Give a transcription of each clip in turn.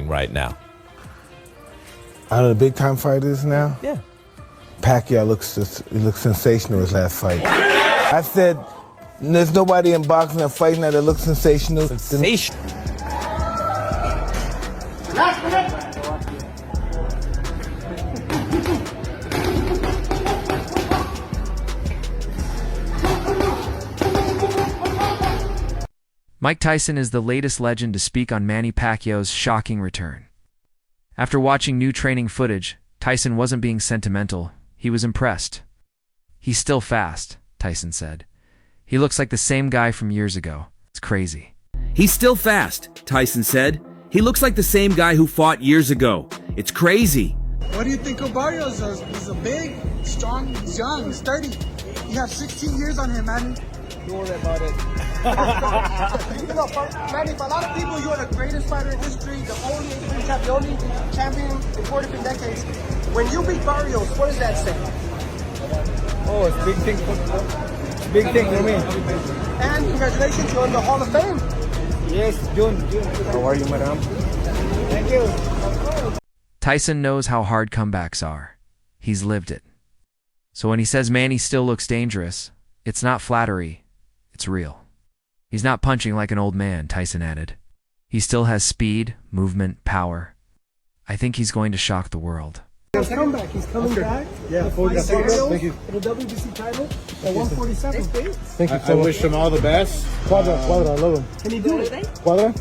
right now. Out of the big time fighters now? Yeah. Pacquiao looks sensational his last fight. I said there's nobody in boxing or fighting that looks sensational. Sensational. Mike Tyson is the latest legend to speak on Manny Pacquiao's shocking return. After watching new training footage, Tyson wasn't being sentimental. He was impressed. "He's still fast," Tyson said. "He looks like the same guy from years ago. It's crazy." "He's still fast," Tyson said. "He looks like the same guy who fought years ago. It's crazy." What do you think of Barrios? He's a big, strong, he's young, he's sturdy. You have 16 years on him, man. Don't worry about it. You know, Manny, for a lot of people, you're the greatest fighter in history, the only champion in 4 different decades. When you beat Barrios, what does that say? Oh, it's a big thing for me. And congratulations, you're in the Hall of Fame. Yes, June. How are you, madam? Thank you. Tyson knows how hard comebacks are. He's lived it. So when he says Manny still looks dangerous, it's not flattery, it's real. He's not punching like an old man, Tyson added. He still has speed, movement, power. I think he's going to shock the world. He's coming back. He's coming back. Yeah, Thank you. For the WBC title at 147. Thank you so much. I wish him all the best. Quadra, I love him. Can he do it? Quadra?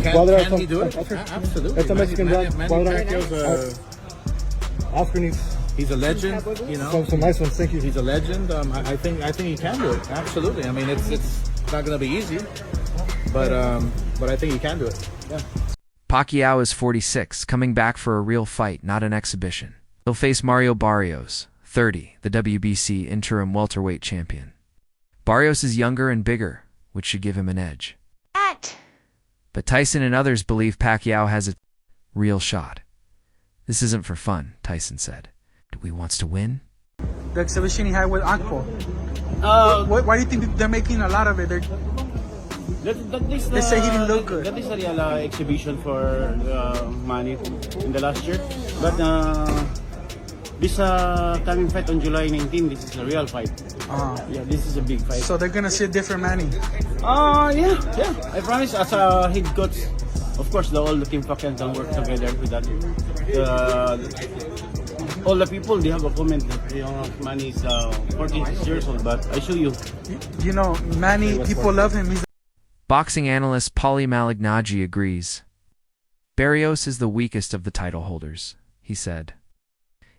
Can he do it? Absolutely. It's a Mexican guy. Manny Pacquiao's Oscar needs. He's a legend, you know. Some nice ones, thank you. He's a legend. I think he can do it. Absolutely. I mean, it's not going to be easy, but I think he can do it. Yeah. Pacquiao is 46, coming back for a real fight, not an exhibition. He'll face Mario Barrios, 30, the WBC interim welterweight champion. Barrios is younger and bigger, which should give him an edge. But Tyson and others believe Pacquiao has a real shot. "This isn't for fun," Tyson said. "He wants to win." The exhibition he had with Akpo. Why do you think they're making a lot of it? They say he didn't look good. That is a real exhibition for Manny in the last year. But this coming fight on July 19, this is a real fight. Yeah, this is a big fight. So they're gonna see a different Manny. Yeah. I promise, as a head coach, of course, all the team captains don't work together with that. All the people, they have a comment that Manny is 46 years old, but I show you. You know, Manny, people love him. Boxing analyst Paulie Malignaggi agrees. "Barrios is the weakest of the title holders," he said.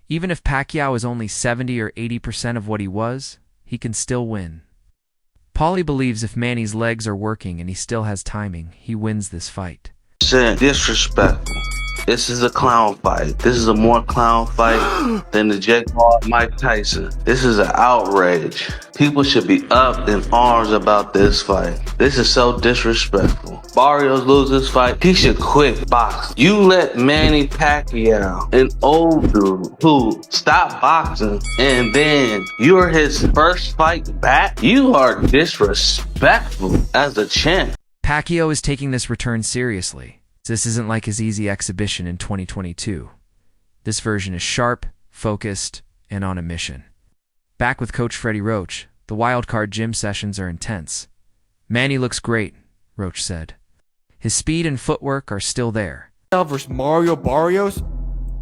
"Even if Pacquiao is only 70 or 80% of what he was, he can still win." Paulie believes if Manny's legs are working and he still has timing, he wins this fight. Disrespectful. This is a clown fight. This is a more clown fight than the Jake Paul Mike Tyson. This is an outrage. People should be up in arms about this fight. This is so disrespectful. Barrios loses this fight, he should quit boxing. You let Manny Pacquiao, an old dude who stopped boxing, and then you're his first fight back? You are disrespectful as a champ. Pacquiao is taking this return seriously. This isn't like his easy exhibition in 2022. This version is sharp, focused, and on a mission. Back with Coach Freddie Roach, the wildcard gym sessions are intense. "Manny looks great," Roach said. "His speed and footwork are still there." Versus Mario Barrios?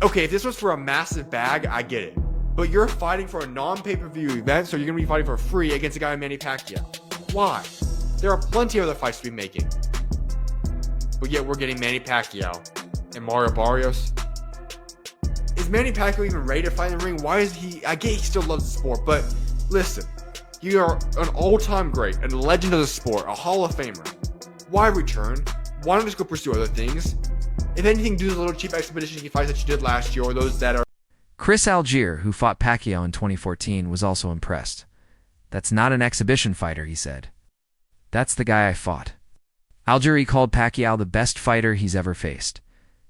Okay, if this was for a massive bag, I get it. But you're fighting for a non-pay-per-view event, so you're going to be fighting for free against a guy like Manny Pacquiao. Why? There are plenty of other fights to be making. But yet we're getting Manny Pacquiao and Mario Barrios. Is Manny Pacquiao even ready to fight in the ring? Why is he? I get he still loves the sport, but listen, you are an all-time great, a legend of the sport, a Hall of Famer. Why return? Why not just go pursue other things? If anything, do the little cheap expedition fights that you did last year, or those that are... Chris Algier, who fought Pacquiao in 2014, was also impressed. "That's not an exhibition fighter," he said. "That's the guy I fought." Algier called Pacquiao the best fighter he's ever faced.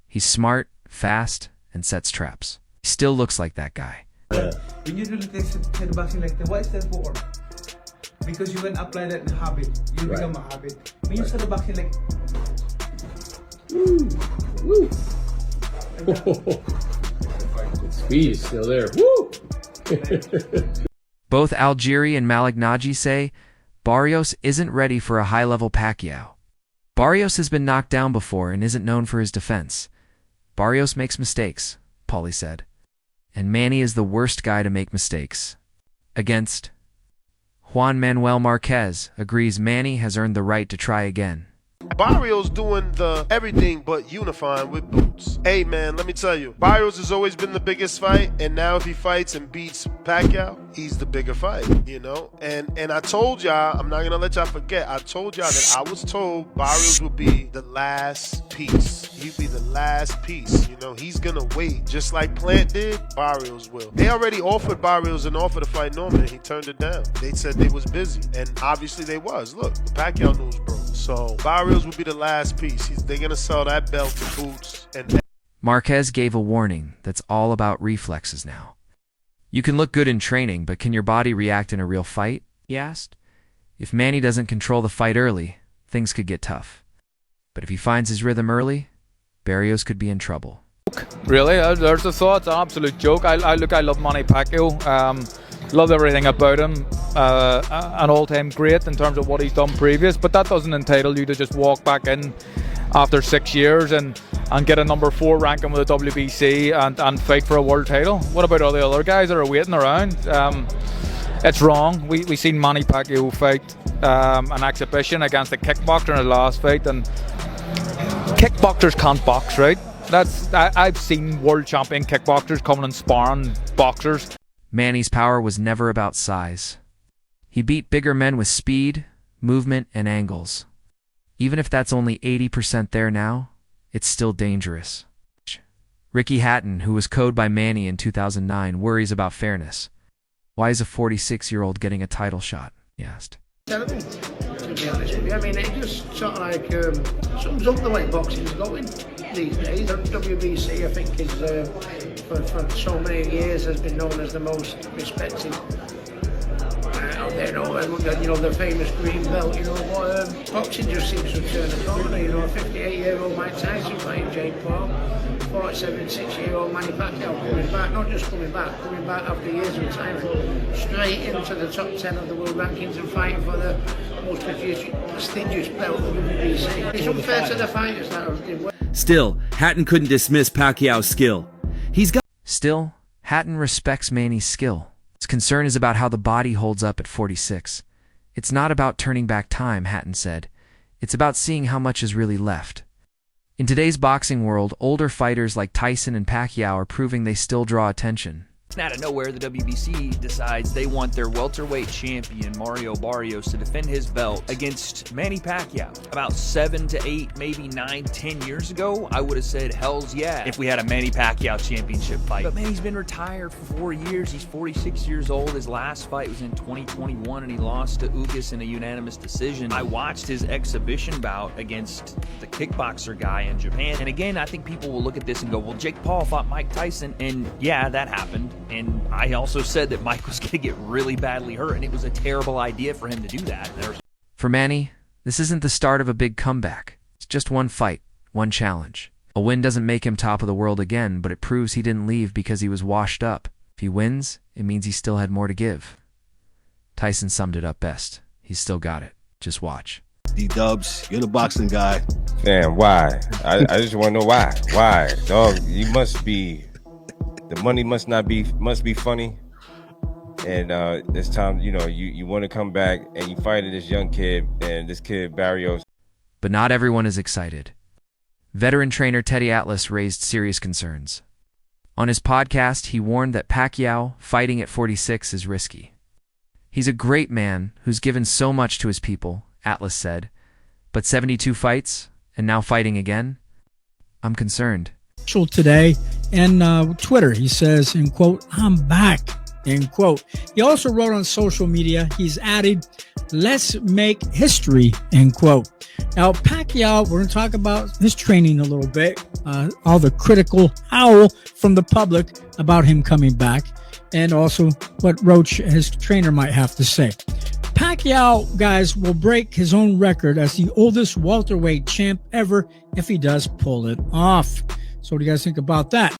He's smart, fast, and sets traps. He still looks like that guy. When you do the boxing like that, what is that for? Because you can apply that habit. You become a habit. When you start boxing like... Woo! Speed is still there. Woo! Both Algieri and Malignaggi say Barrios isn't ready for a high-level Pacquiao. Barrios has been knocked down before and isn't known for his defense. Barrios makes mistakes, Paulie said. And Manny is the worst guy to make mistakes. Against Juan Manuel Marquez agrees Manny has earned the right to try again. Barrios doing the everything but unifying with boots. Hey man, let me tell you, Barrios has always been the biggest fight, and now if he fights and beats Pacquiao, he's the bigger fight, you know? And I told y'all, I'm not gonna let y'all forget, I told y'all that I was told Barrios would be the last piece. He'd be the last piece, you know? He's gonna wait, just like Plant did, Barrios will. They already offered Barrios an offer to fight Norman, and he turned it down. They said they was busy, and obviously they was. Look, the Pacquiao news broke. So Barrios will be the last piece. They're gonna sell that belt to Boots. And Marquez gave a warning that's all about reflexes now. You can look good in training, but can your body react in a real fight? He asked. If Manny doesn't control the fight early, things could get tough. But if he finds his rhythm early, Barrios could be in trouble. Really, there's a thought. It's an absolute joke. I love Manny Pacquiao. Love everything about him. An all-time great in terms of what he's done previous, but that doesn't entitle you to just walk back in after 6 years and get a number 4 ranking with the WBC and fight for a world title. What about all the other guys that are waiting around? It's wrong. We seen Manny Pacquiao fight an exhibition against a kickboxer in his last fight, and kickboxers can't box, right? I've seen world champion kickboxers coming and sparring boxers. Manny's power was never about size. He beat bigger men with speed, movement, and angles. Even if that's only 80% there now, it's still dangerous. Ricky Hatton, who was coached by Manny in 2009, worries about fairness. Why is a 46-year-old getting a title shot? He asked. Terrible, to be honest with you. I mean, it just sort of like sums up the way boxing's going these days. WBC, I think, is for so many years has been known as the most respected. The famous green belt. Boxing just seems to turn a corner. A 58-year-old Mike Tyson fighting Jake Paul, 46-year-old Manny Pacquiao coming back. Not just coming back after years of time, straight into the top 10 of the world rankings and fighting for the most prestigious belt of the WBC. It's unfair to the fighters that are. Still, Hatton couldn't dismiss Pacquiao's skill. Still, Hatton respects Manny's skill. His concern is about how the body holds up at 46. It's not about turning back time, Hatton said. It's about seeing how much is really left. In today's boxing world, older fighters like Tyson and Pacquiao are proving they still draw attention. Out of nowhere, the WBC decides they want their welterweight champion, Mario Barrios, to defend his belt against Manny Pacquiao. About 7 to 8, maybe 9, 10 years ago, I would have said, hells yeah, if we had a Manny Pacquiao championship fight. But Manny's been retired for 4 years. He's 46 years old. His last fight was in 2021, and he lost to Ugas in a unanimous decision. I watched his exhibition bout against the kickboxer guy in Japan. And again, I think people will look at this and go, well, Jake Paul fought Mike Tyson, and yeah, that happened. And I also said that Mike was going to get really badly hurt, and it was a terrible idea for him to do that. For Manny, this isn't the start of a big comeback. It's just one fight, one challenge. A win doesn't make him top of the world again, but it proves he didn't leave because he was washed up. If he wins, it means he still had more to give. Tyson summed it up best. He's still got it. Just watch. D-Dubs, you're the boxing guy. Damn, why? I just want to know why. Why? Dog, you must be... The money must be funny, and this time, you want to come back and you fight this young kid and this kid Barrios. But not everyone is excited. Veteran trainer Teddy Atlas raised serious concerns. On his podcast, he warned that Pacquiao fighting at 46 is risky. He's a great man who's given so much to his people, Atlas said, but 72 fights and now fighting again? I'm concerned. Today and Twitter, he says, in quote, I'm back, end quote. He also wrote on social media, he's added, let's make history, end quote. Now, Pacquiao, we're going to talk about his training a little bit, all the critical howl from the public about him coming back, and also what Roach, his trainer, might have to say. Pacquiao, guys, will break his own record as the oldest welterweight champ ever if he does pull it off. So what do you guys think about that?